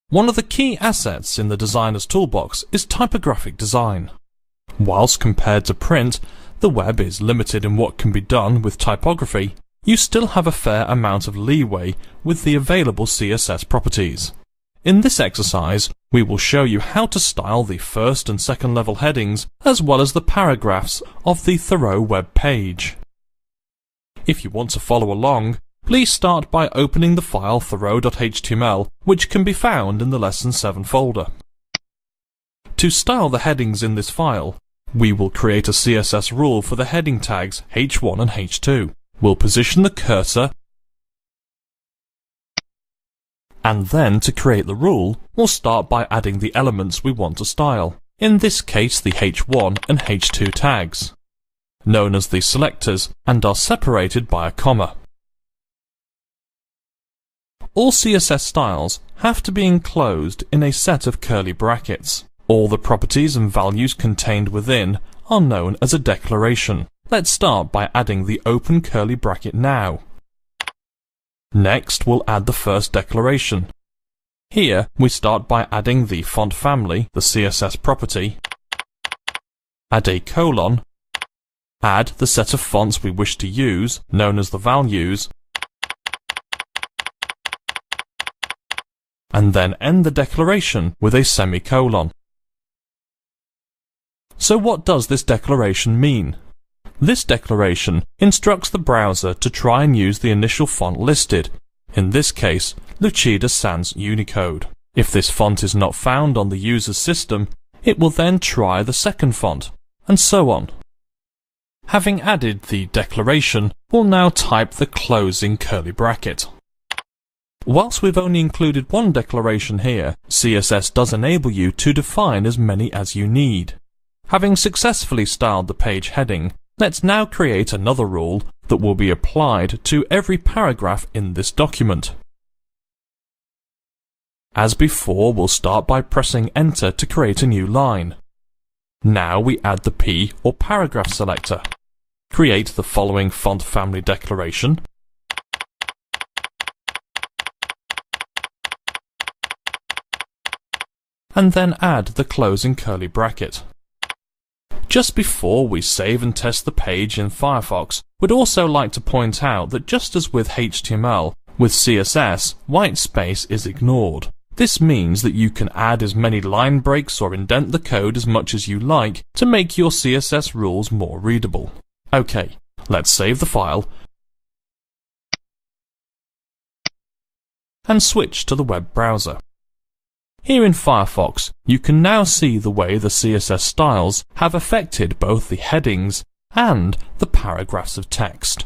One of the key assets in the designer's toolbox is typographic design. Whilst compared to print, the web is limited in what can be done with typography, you still have a fair amount of leeway with the available CSS properties. In this exercise, we will show you how to style the first and second level headings as well as the paragraphs of the Thoreau web page. If you want to follow along, please start by opening the file thoreau.html, which can be found in the Lesson 7 folder. To style the headings in this file, we will create a CSS rule for the heading tags h1 and h2. We'll position the cursor, and then to create the rule, we'll start by adding the elements we want to style, in this case the h1 and h2 tags, known as the selectors, and are separated by a comma. All CSS styles have to be enclosed in a set of curly brackets. All the properties and values contained within are known as a declaration. Let's start by adding the open curly bracket now. Next, we'll add the first declaration. Here, we start by adding the font family, the CSS property, add a colon, add the set of fonts we wish to use, known as the values, and then end the declaration with a semicolon. So what does this declaration mean? This declaration instructs the browser to try and use the initial font listed, in this case, Lucida Sans Unicode. If this font is not found on the user's system, it will then try the second font, and so on. Having added the declaration, we'll now type the closing curly bracket. Whilst we've only included one declaration here, CSS does enable you to define as many as you need. Having successfully styled the page heading, let's now create another rule that will be applied to every paragraph in this document. As before, we'll start by pressing Enter to create a new line. Now we add the P or paragraph selector. Create the following font family declaration. And then add the closing curly bracket. Just before we save and test the page in Firefox, we'd also like to point out that just as with HTML, with CSS, white space is ignored. This means that you can add as many line breaks or indent the code as much as you like to make your CSS rules more readable. Okay, let's save the file and switch to the web browser. Here in Firefox, you can now see the way the CSS styles have affected both the headings and the paragraphs of text.